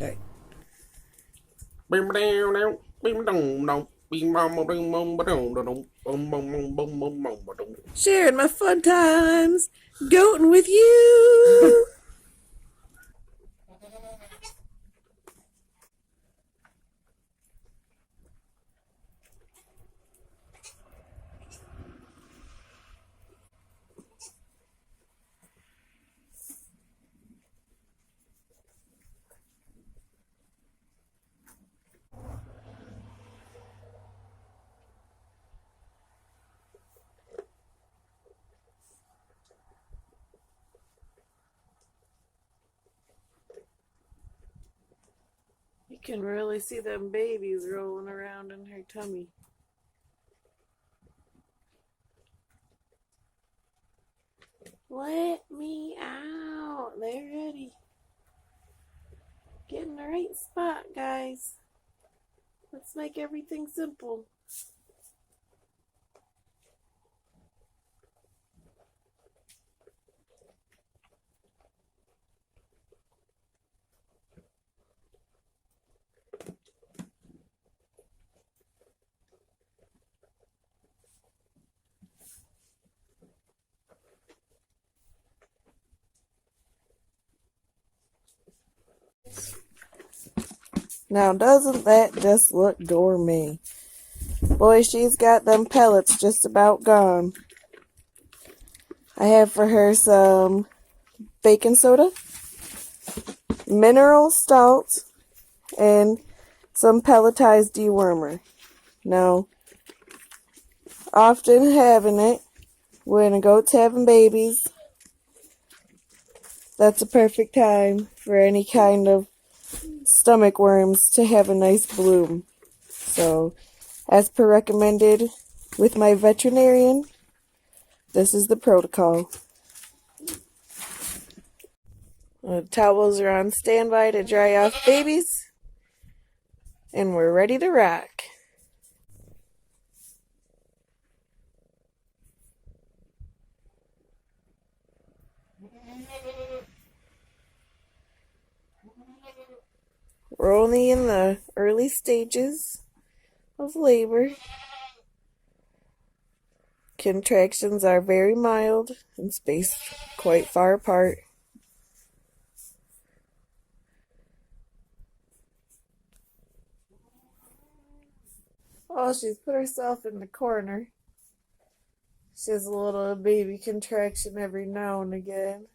Hey. Sharing my fun times, goating with you. You can really see them babies rolling around in her tummy. Let me out. They're ready. Get in the right spot, guys. Let's make everything simple. Now, doesn't that just look gourmet? Boy, she's got them pellets just about gone. I have for her some baking soda, mineral salt, and some pelletized dewormer. Now, often having it when a goat's having babies, that's a perfect time for any kind of stomach worms to have a nice bloom. So, as per recommended with my veterinarian, this is the protocol. The towels are on standby to dry off babies, and we're ready to rock. We're only in the early stages of labor. Contractions are very mild and spaced quite far apart. Oh, she's put herself in the corner. She has a little baby contraction every now and again.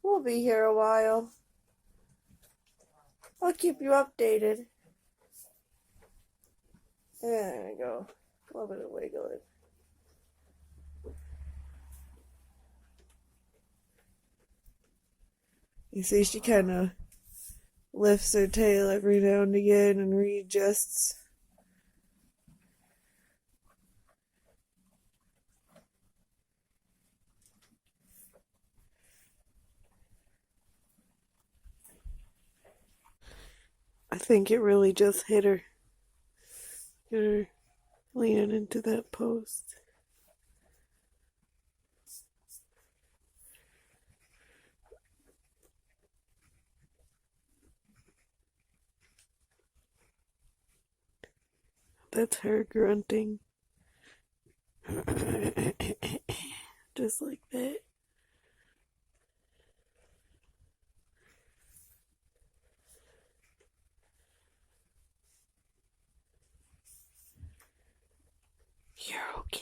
We'll be here a while. I'll keep you updated. There we go. A little bit of wiggling. You see, she kind of lifts her tail every now and again and readjusts. I think it really just hit her. Get her leaning into that post. That's her grunting. Just like that. You're okay.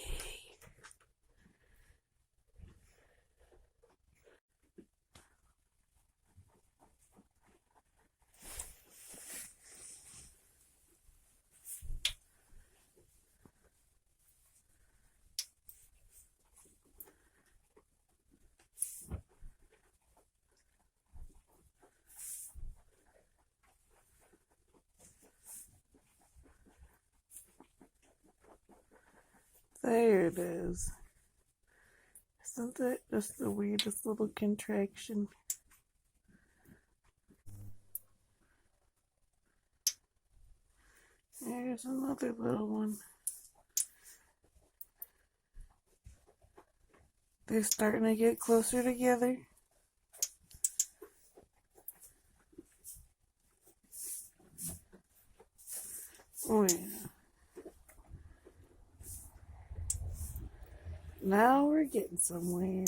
There it is. Isn't that just the weirdest little contraction? There's another little one. They're starting to get closer together. Oh yeah. Now we're getting somewhere.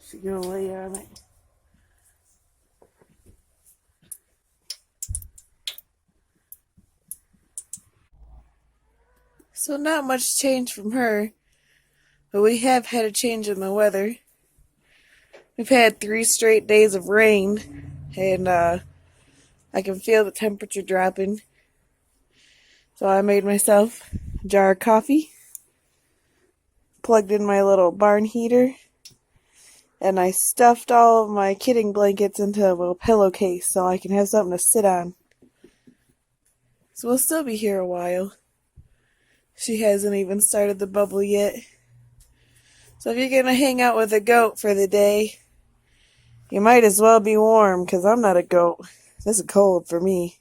She gonna lay on it. So not much change from her, but we have had a change in the weather. We've had 3 straight days of rain, and I can feel the temperature dropping. So I made myself a jar of coffee, plugged in my little barn heater, and I stuffed all of my kidding blankets into a little pillowcase so I can have something to sit on. So we'll still be here a while. She hasn't even started the bubble yet. So if you're going to hang out with a goat for the day, you might as well be warm, because I'm not a goat. This is cold for me.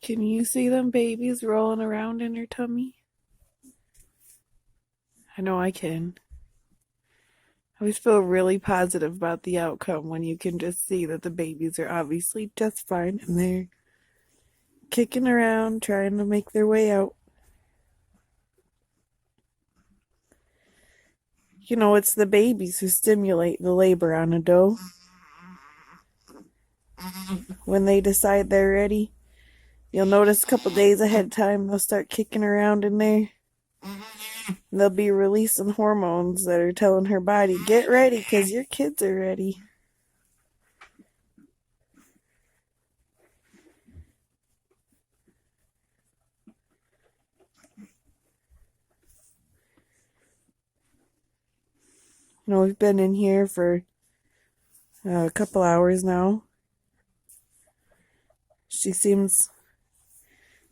Can you see them babies rolling around in her tummy? I know I can. I always feel really positive about the outcome when you can just see that the babies are obviously just fine and they're kicking around trying to make their way out. You know, it's the babies who stimulate the labor on a doe. When they decide they're ready, you'll notice a couple days ahead of time they'll start kicking around in there. They'll be releasing hormones that are telling her body, get ready because your kids are ready. You know, we've been in here for a couple hours now. She seems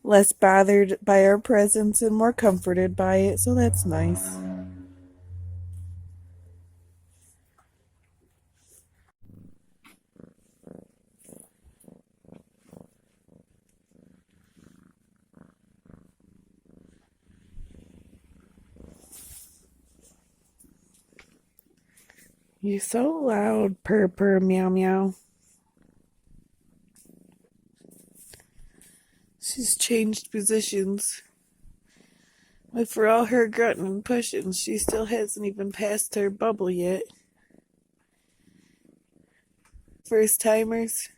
less bothered by our presence and more comforted by it, so that's nice. You're so loud, purr purr, meow meow. She's changed positions. But for all her grunting and pushing, she still hasn't even passed her bubble yet. First timers.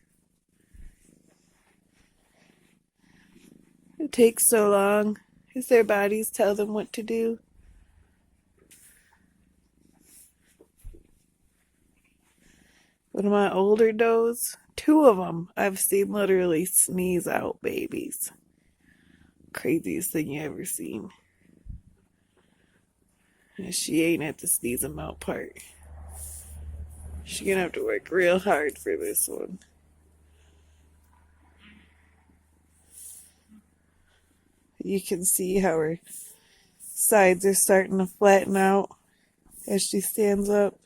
It takes so long as their bodies tell them what to do. One of my older does, 2 of them, I've seen literally sneeze out babies. Craziest thing you ever seen. And she ain't at the sneeze them out part. She's gonna have to work real hard for this one. You can see how her sides are starting to flatten out as she stands up.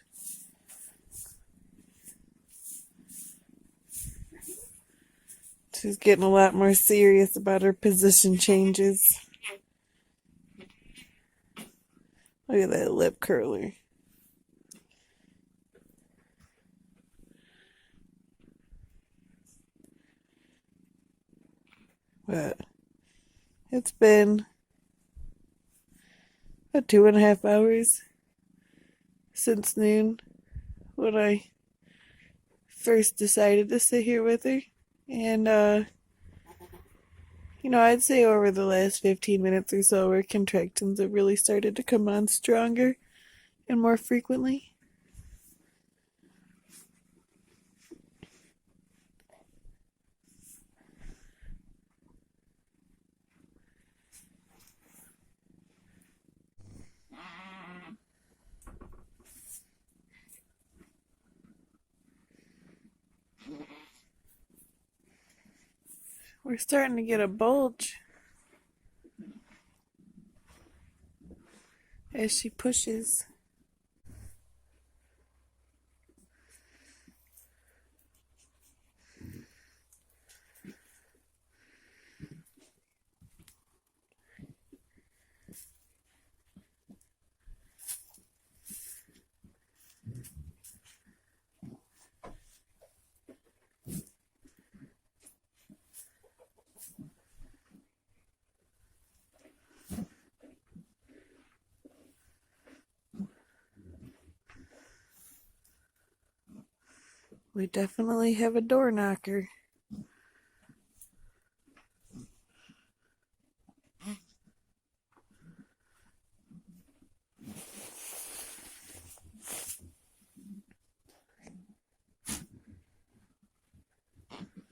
She's getting a lot more serious about her position changes. Look at that lip curler. But it's been about 2.5 hours since noon when I first decided to sit here with her. And, I'd say over the last 15 minutes or so, her contractions have really started to come on stronger and more frequently. We're starting to get a bulge as she pushes. We definitely have a door knocker.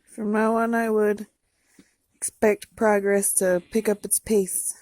From now on, I would expect progress to pick up its pace.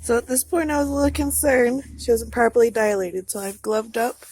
So at this point I was a little concerned she wasn't properly dilated, so I've gloved up.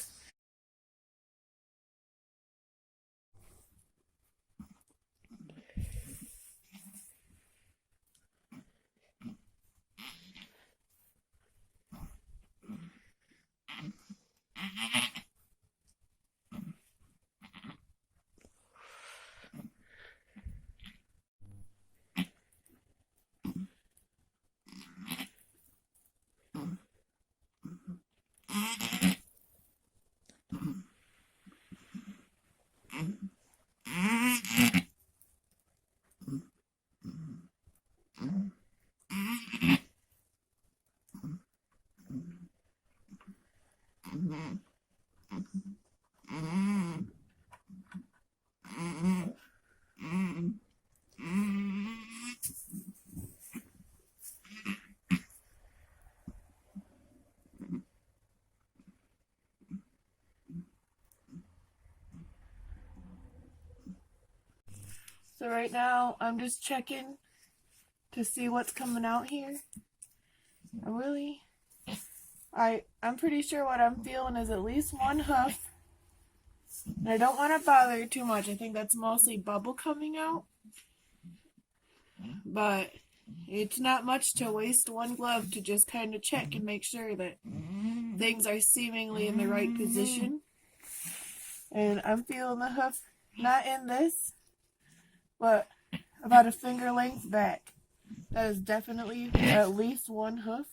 So right now I'm just checking to see what's coming out here. I'm pretty sure what I'm feeling is at least one hoof. And I don't want to bother her too much. I think that's mostly bubble coming out. But It's not much to waste one glove to just kind of check and make sure that things are seemingly in the right position. And I'm feeling the hoof not in this, but about a finger length back. That is definitely at least one hoof,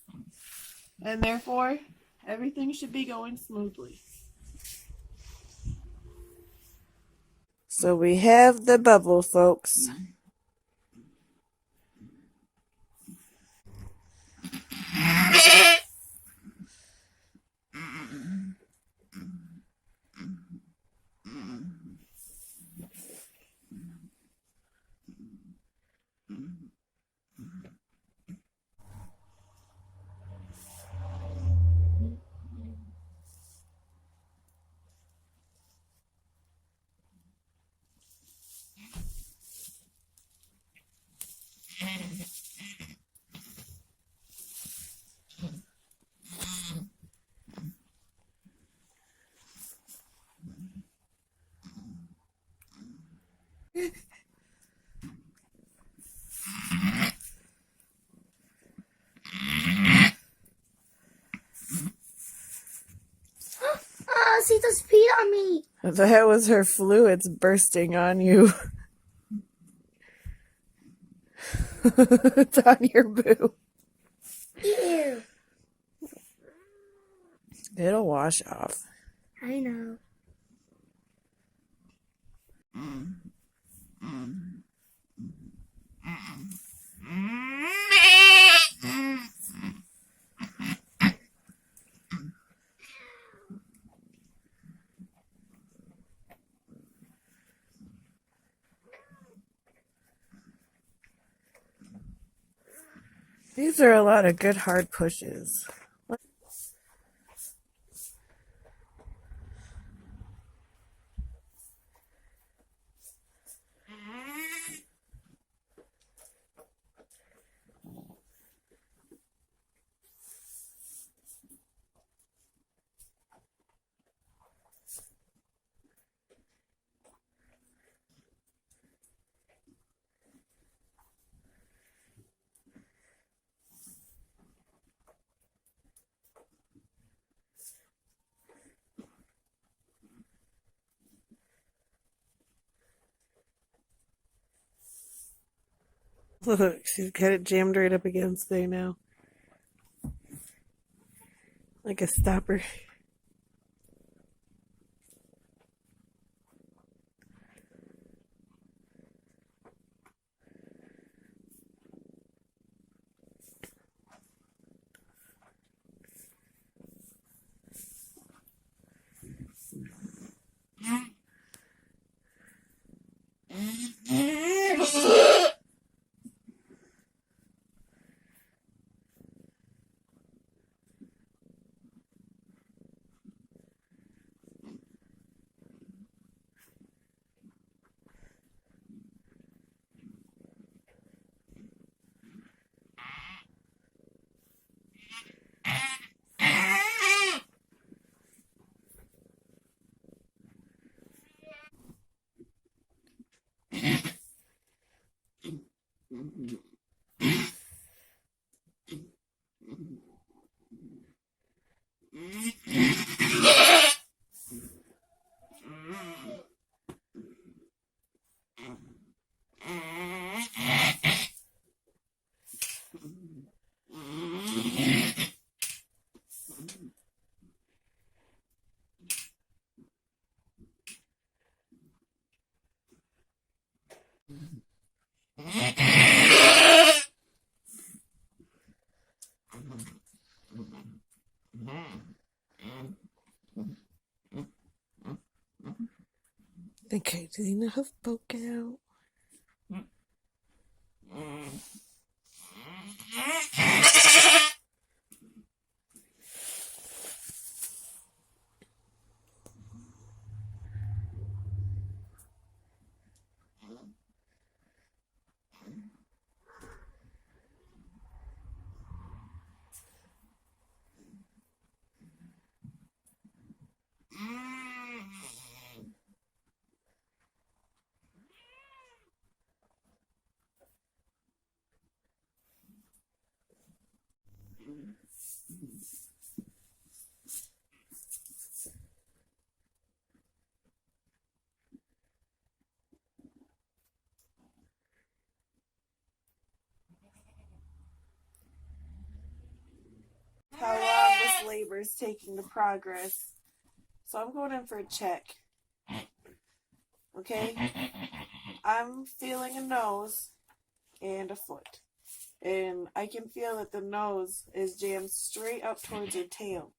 and therefore everything should be going smoothly. So we have the bubble, folks. Sita's peed on me. That was her fluids bursting on you. It's on your boo. Ew. It'll wash off. I know. These are a lot of good hard pushes. Look, she's got it jammed right up against there now. Like a stopper. Okay, did the hoof poke out? labor is taking to progress. So I'm going in for a check. Okay? I'm feeling a nose and a foot. And I can feel that the nose is jammed straight up towards her tail,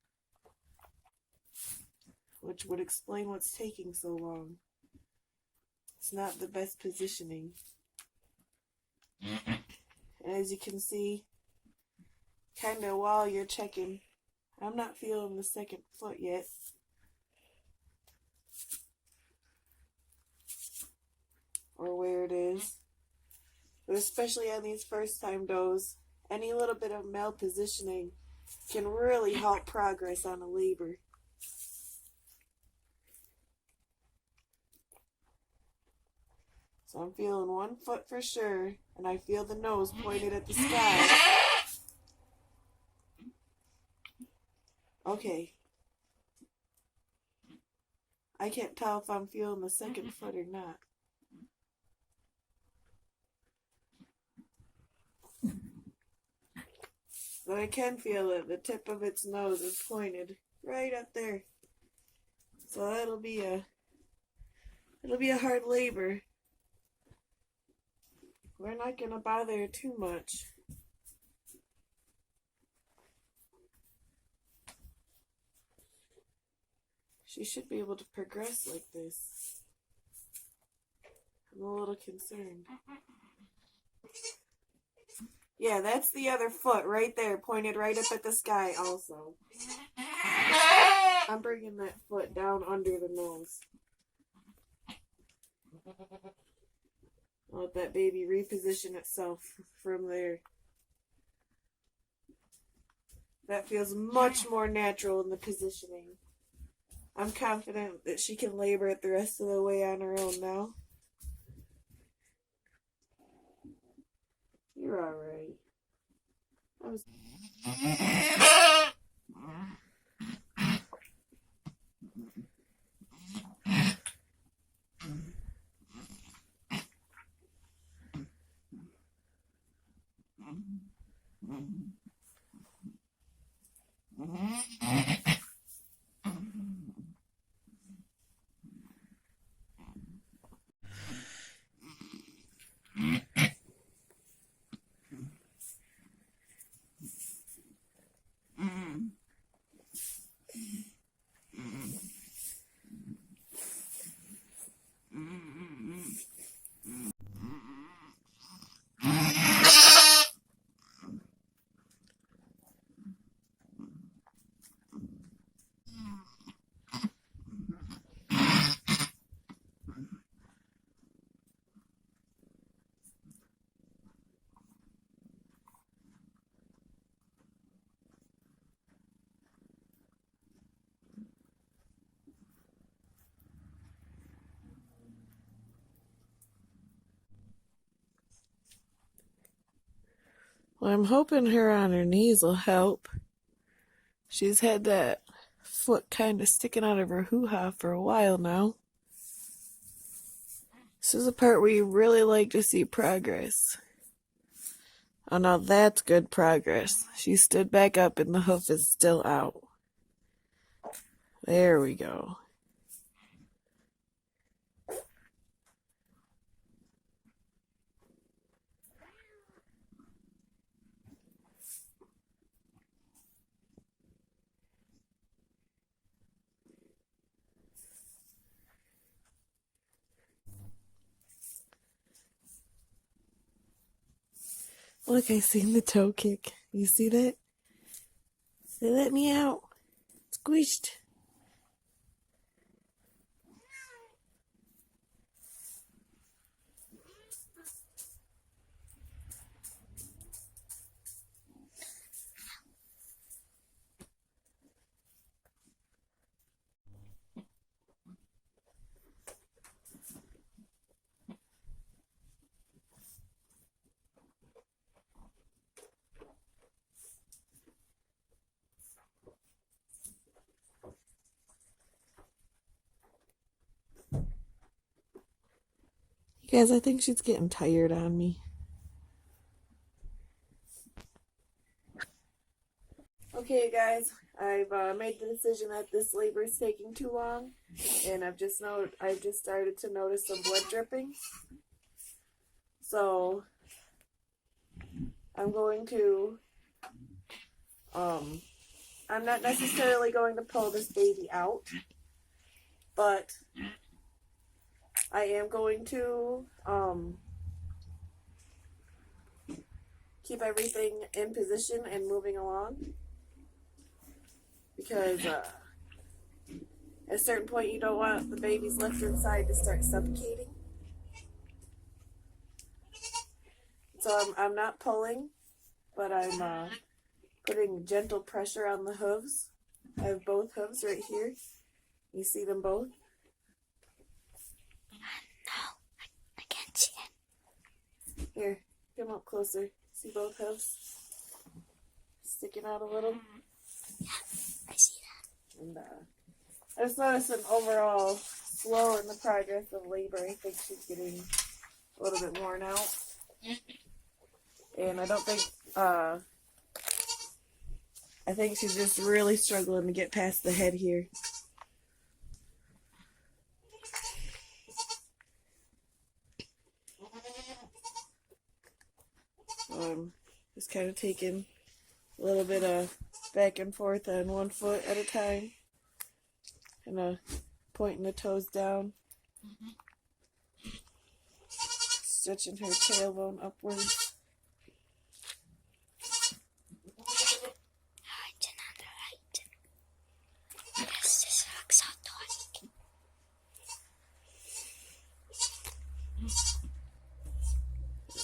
which would explain what's taking so long. It's not the best positioning. And as you can see, kind of while you're checking, I'm not feeling the second foot yet. Or where it is. But especially on these first time does, any little bit of malpositioning can really halt progress on a labor. So I'm feeling one foot for sure, and I feel the nose pointed at the sky. Okay. I can't tell if I'm feeling the second foot or not. But I can feel that the tip of its nose is pointed right up there. So it'll be a hard labor. We're not gonna bother her too much. She should be able to progress like this. I'm a little concerned. Yeah, that's the other foot right there, pointed right up at the sky also. I'm bringing that foot down under the nose. I'll let that baby reposition itself from there. That feels much more natural in the positioning. I'm confident that she can labor it the rest of the way on her own now. You're alright. Well, I'm hoping her on her knees will help. She's had that foot kind of sticking out of her hoo-ha for a while now. This is the part where you really like to see progress. Oh, now that's good progress. She stood back up and the hoof is still out. There we go. Look, I seen the toe kick. You see that? They let me out. Squished. You guys, I think she's getting tired on me. Okay, guys, I've made the decision that this labor is taking too long, and I've just started to notice some blood dripping. So I'm going to I'm not necessarily going to pull this baby out, but I am going to keep everything in position and moving along, because at a certain point you don't want the baby's left inside to start suffocating. So I'm not pulling, but I'm putting gentle pressure on the hooves. I have both hooves right here. You see them both? No, I can't see it. Here, come up closer. See both hooves? Sticking out a little? Yeah, I see that. And I just noticed an overall slow in the progress of labor. I think she's getting a little bit worn out. And I don't think, I think she's just really struggling to get past the head here. Just kind of taking a little bit of back and forth on one foot at a time. And pointing the toes down. Stretching her tailbone upwards.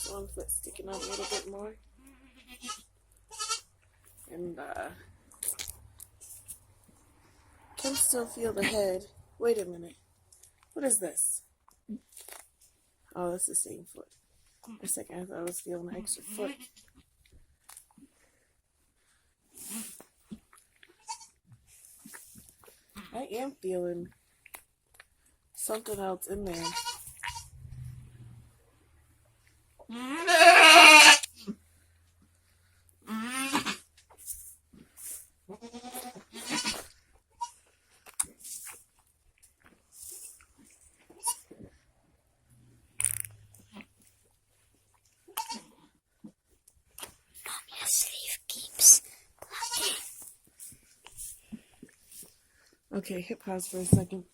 One foot sticking out a little bit more. And can still feel the head. Wait a minute. What is this? Oh, that's the same foot. For a second I thought I was feeling an extra foot. I am feeling something else in there. Your sleeve keeps blocking. Okay, hit pause for a second.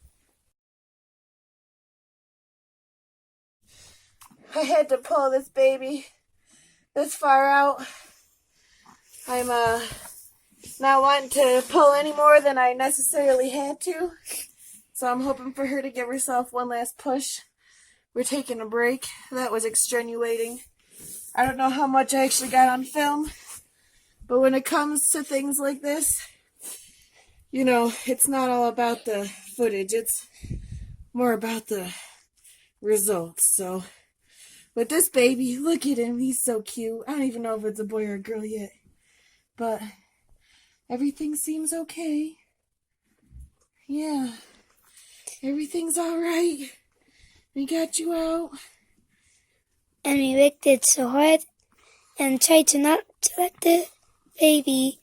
I had to pull this baby this far out. I'm not wanting to pull any more than I necessarily had to. So I'm hoping for her to give herself one last push. We're taking a break. That was extenuating. I don't know how much I actually got on film, but when it comes to things like this, you know, it's not all about the footage. It's more about the results. So with this baby, look at him. He's so cute. I don't even know if it's a boy or a girl yet, but everything seems okay. Yeah, everything's all right. We got you out. And we worked it so hard and tried to not to let the baby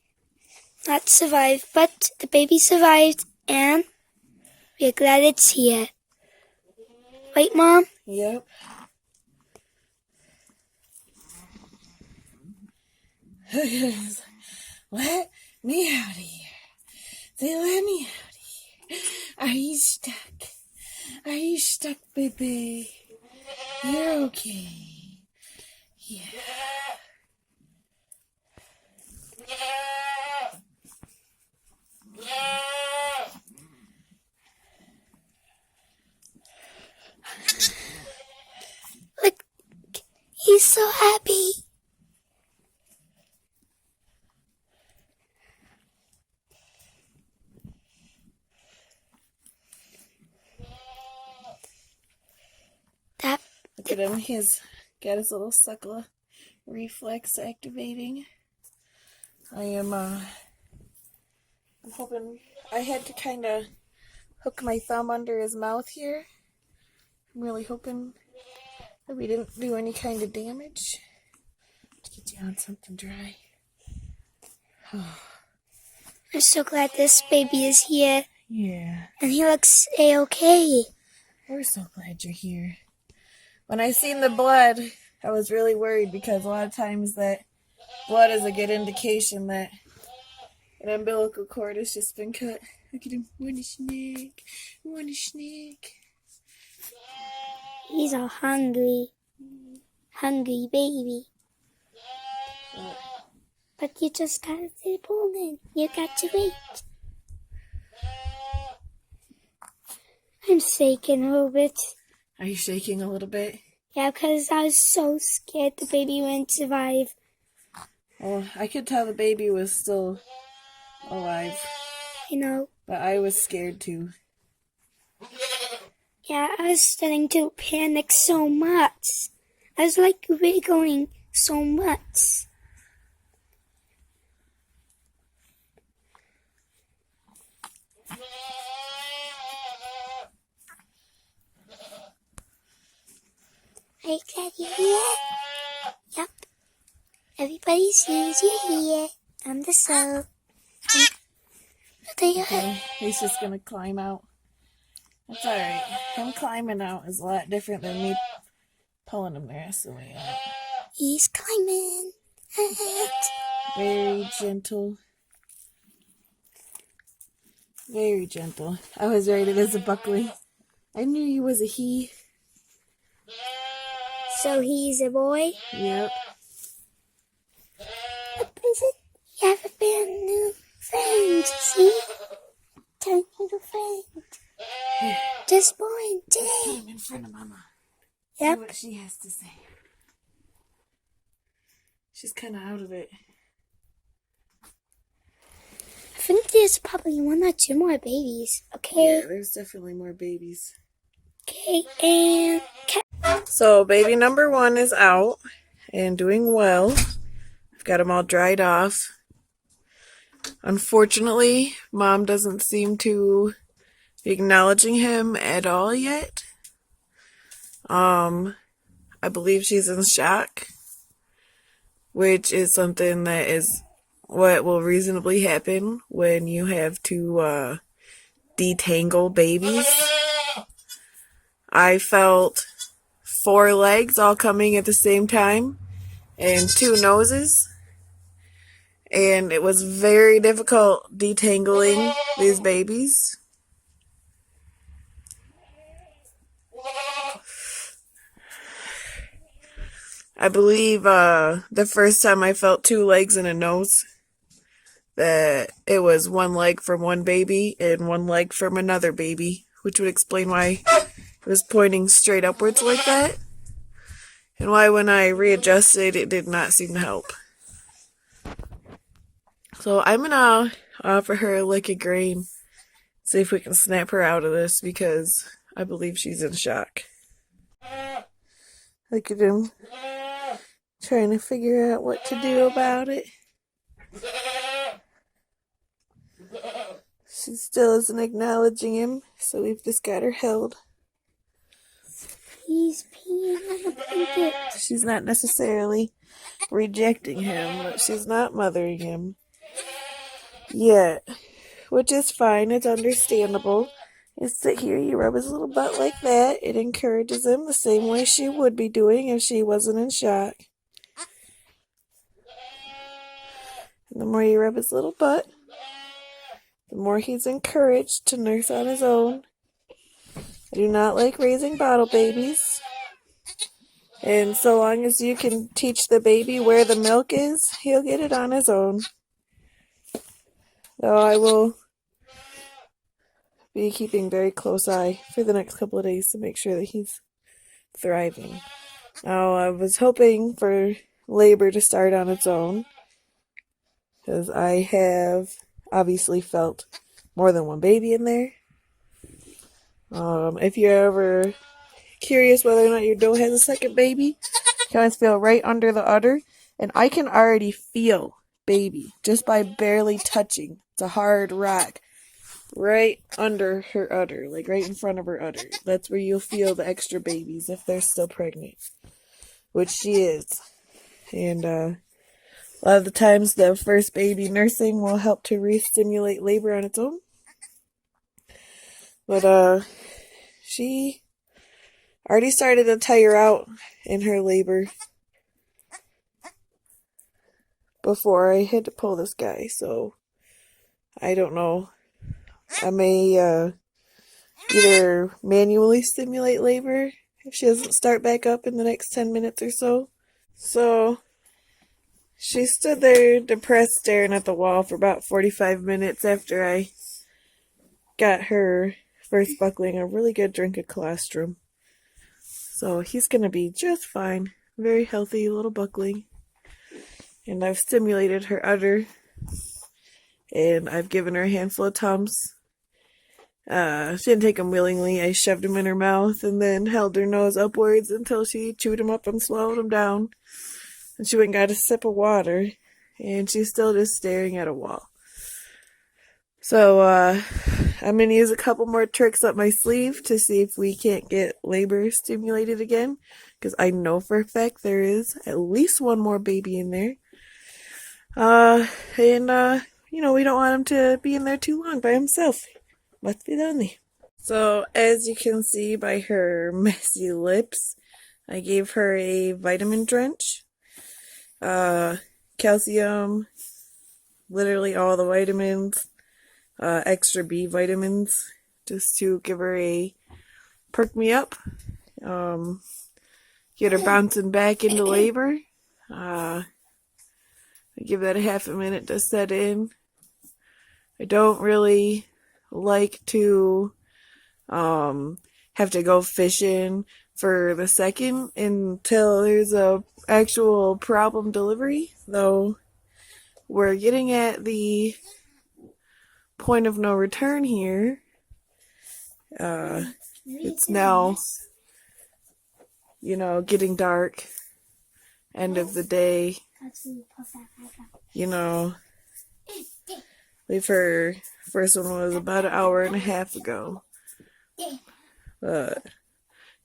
not survive, but the baby survived, and we're glad it's here. Right, Mom? Yep. Let me out of here. They let me out of here. Are you stuck? Are you stuck, baby? You're okay. Yeah. Look, he's so happy. Look at him. He's got his little suckle reflex activating. I'm hoping. I had to kind of hook my thumb under his mouth here. I'm really hoping that we didn't do any kind of damage. Let's get you on something dry. Oh. I'm so glad this baby is here. Yeah. And he looks A-okay. We're so glad you're here. When I seen the blood, I was really worried because a lot of times that blood is a good indication that an umbilical cord has just been cut. Look at him. Want a snack? Want a snack? He's all hungry. Hungry baby. But you just gotta sit in. You got to wait. I'm shaking a little bit. Are you shaking a little bit? Yeah, because I was so scared the baby wouldn't survive. Well, I could tell the baby was still alive. You know. But I was scared too. Yeah, I was starting to panic so much. I was like wiggling so much. Are you glad you're here? Yep. Everybody sees you're here. I'm the soul. Okay, he's just gonna climb out. That's alright. Him climbing out is a lot different than me pulling him the rest of the way out. He's climbing out. Very gentle. Very gentle. I was rated as a buckling. I knew you was a he. So he's a boy? Yep. You have a brand new friend, see? Tiny little friend. Just born today. Came in front of Mama. Yep. See what she has to say. She's kind of out of it. I think there's probably 1 or 2 more babies. Okay. Yeah, there's definitely more babies. Okay, and So baby number 1 is out and doing well. I've got him all dried off. Unfortunately, Mom doesn't seem to be acknowledging him at all yet. I believe she's in shock, which is something that is what will reasonably happen when you have to detangle babies. I felt 4 legs all coming at the same time and 2 noses. And it was very difficult detangling these babies. I believe the first time I felt 2 legs and a nose, that it was 1 leg from one baby and 1 leg from another baby, which would explain why it was pointing straight upwards like that, and why when I readjusted it did not seem to help. So I'm gonna offer her a lick of grain, see if we can snap her out of this, because I believe she's in shock. Look at him trying to figure out what to do about it. She still isn't acknowledging him, so we've just got her held. he's peeing on the blanket. She's not necessarily rejecting him, but she's not mothering him yet, which is fine. It's understandable. You sit here, you rub his little butt like that. It encourages him the same way she would be doing if she wasn't in shock. And the more you rub his little butt, the more he's encouraged to nurse on his own. I do not like raising bottle babies. And so long as you can teach the baby where the milk is, he'll get it on his own. So I will be keeping very close eye for the next couple of days to make sure that he's thriving. Now, I was hoping for labor to start on its own, because I have obviously felt more than 1 baby in there. If you're ever curious whether or not your doe has a second baby, you can always feel right under the udder, and I can already feel baby just by barely touching. It's a hard rock right under her udder, like right in front of her udder. That's where you'll feel the extra babies if they're still pregnant, which she is. And A lot of the times the first baby nursing will help to re-stimulate labor on its own. But she already started to tire out in her labor before I had to pull this guy, so I don't know. I may either manually stimulate labor if she doesn't start back up in the next 10 minutes or so. So she stood there depressed staring at the wall for about 45 minutes after I got her first buckling a really good drink of colostrum. So he's going to be just fine. Very healthy little buckling. And I've stimulated her udder. And I've given her a handful of Tums. She didn't take them willingly. I shoved them in her mouth and then held her nose upwards until she chewed them up and swallowed them down. And she went and got a sip of water. And she's still just staring at a wall. So, I'm going to use a couple more tricks up my sleeve to see if we can't get labor stimulated again. Because I know for a fact there is at least one more baby in there. You know, we don't want him to be in there too long by himself. Must be lonely. So, as you can see by her messy lips, I gave her a vitamin drench. Calcium, literally all the vitamins, extra B vitamins, just to give her a perk me up, get her bouncing back into labor. I give that a half a minute to set in. I don't really like to have to go fishing for the second until there's a actual problem delivery, though we're getting at the point of no return here. It's now, you know, getting dark, end of the day, you know. I believe her first one was about an hour and a half ago. But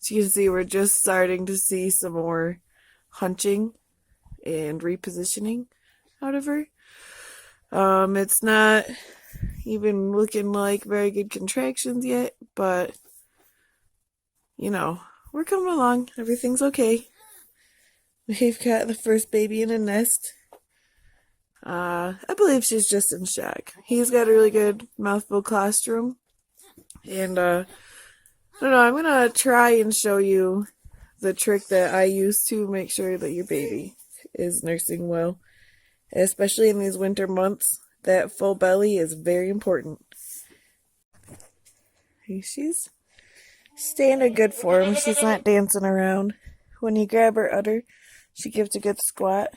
as you can see, we're just starting to see some more hunching and repositioning out of her. It's not even looking like very good contractions yet, but, you know, we're coming along. Everything's okay. We've got the first baby in a nest. I believe she's just in shock. He's got a really good mouthful colostrum. And, I don't know, I'm going to try and show you the trick that I use to make sure that your baby is nursing well. Especially in these winter months, that full belly is very important. She's staying in good form. She's not dancing around. When you grab her udder, she gives a good squat.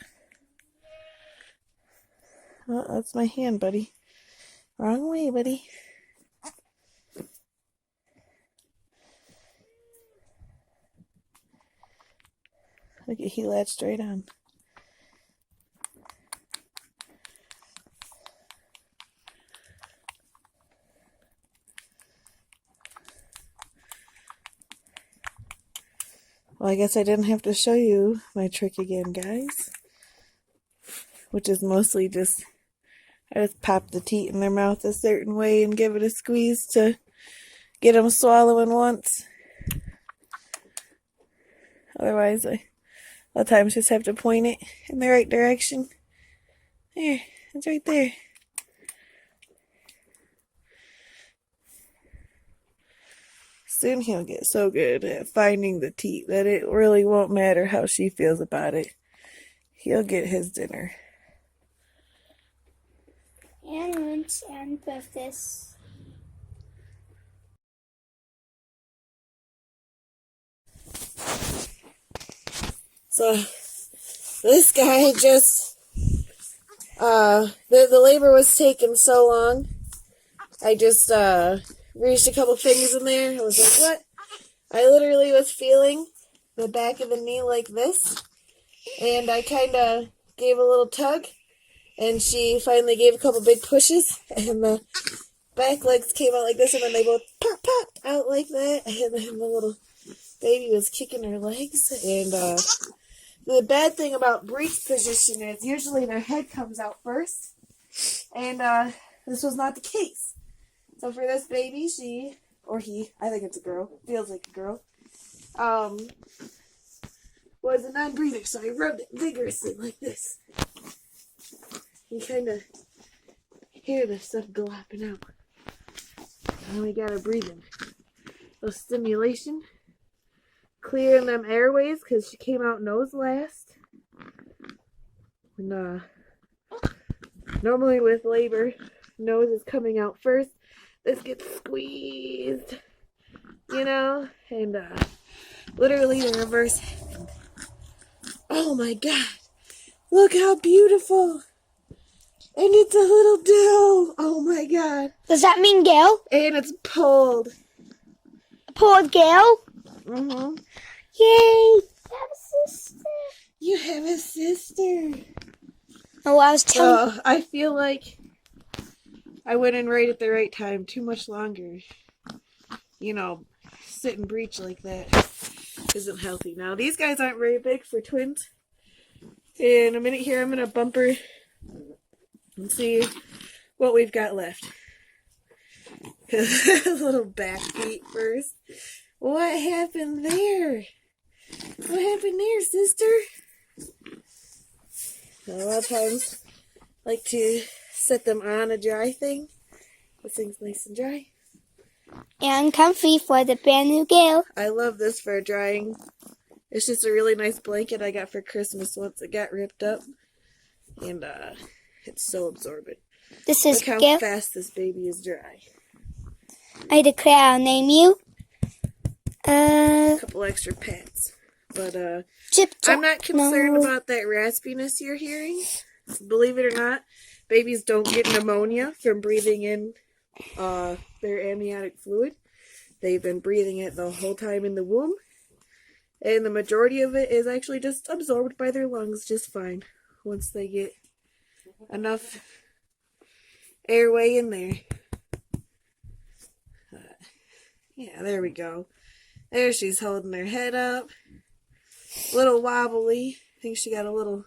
Oh, that's my hand, buddy. Wrong way, buddy. Look at, he latched right on. Well, I guess I didn't have to show you my trick again, guys. Which is mostly just, I just pop the teat in their mouth a certain way and give it a squeeze to get them swallowing once. Otherwise, a lot of times just have to point it in the right direction. There, it's right there. Soon he'll get so good at finding the teat that it really won't matter how she feels about it. He'll get his dinner. And rinse and buff this. So, this guy just, the labor was taking so long. I just, reached a couple fingers in there. I was like, what? I literally was feeling the back of the knee like this. And I kind of gave a little tug. And she finally gave a couple big pushes. And the back legs came out like this. And then they both popped out like that. And then the little baby was kicking her legs. And The bad thing about breech position is usually their head comes out first, and this was not the case. So for this baby, she, or he, I think it's a girl, feels like a girl, was a non-breather, so I rubbed it vigorously like this. You kind of hear the stuff glopping out. And we gotta breathe in. So stimulation, clearing them airways, because she came out nose last. And normally with labor, nose is coming out first. This gets squeezed, you know, and literally the reverse happened. Oh my god, look how beautiful! And it's a little doe. Oh my god. Does that mean Gail? And it's pulled. Poor Gail? Mm-hmm. Yay! I have a sister. You have a sister. Oh, I was telling. I feel like I went in right at the right time. Too much longer. You know, sit and breech like that isn't healthy. Now, these guys aren't very big for twins. In a minute here, I'm going to bumper and see what we've got left. A little back beat first. What happened there? What happened there, sister? A lot of times I like to set them on a dry thing. This thing's nice and dry. And comfy for the brand new Gail. I love this for drying. It's just a really nice blanket I got for Christmas once it got ripped up. And it's so absorbent. This is Look how Gail. fast this baby is dry. I declare I'll name you. A couple extra pats. But Chip I'm not concerned no. about that raspiness you're hearing. Believe it or not, babies don't get pneumonia from breathing in their amniotic fluid. They've been breathing it the whole time in the womb. And the majority of it is actually just absorbed by their lungs just fine once they get enough airway in there. Yeah, there we go. There she's holding her head up. A little wobbly. I think she got a little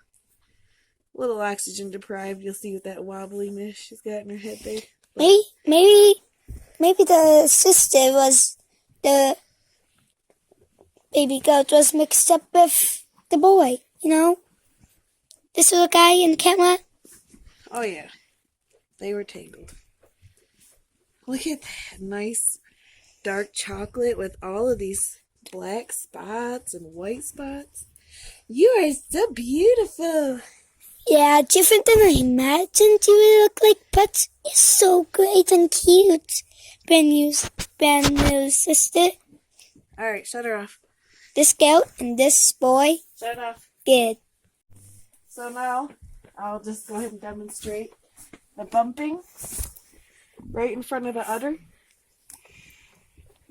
oxygen deprived. You'll see with that wobbliness she's got in her head there. Maybe the sister was the baby goat was mixed up with the boy, you know? This little guy in the camera. Oh yeah. They were tangled. Look at that nice dark chocolate with all of these black spots and white spots. You are so beautiful. Yeah, different than I imagined you would look like, but you're so great and cute. Brand new sister. Alright, shut her off. This girl and this boy. Shut off. Good. So now, I'll just go ahead and demonstrate the bumping right in front of the udder.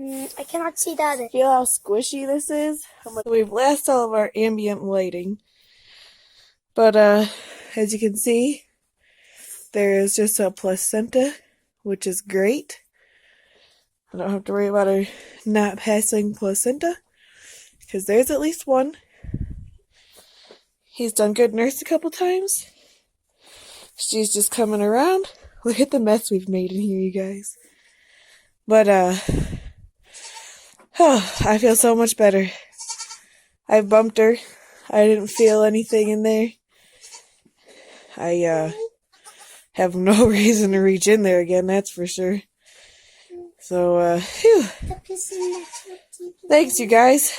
I cannot see the other. Feel how squishy this is? We've lost all of our ambient lighting. But, as you can see, there is just a placenta, which is great. I don't have to worry about her not passing placenta, because there's at least one. He's done good nurse a couple times. She's just coming around. Look at the mess we've made in here, you guys. But, I feel so much better. I bumped her. I didn't feel anything in there. I have no reason to reach in there again, that's for sure. So, phew. Thanks, you guys.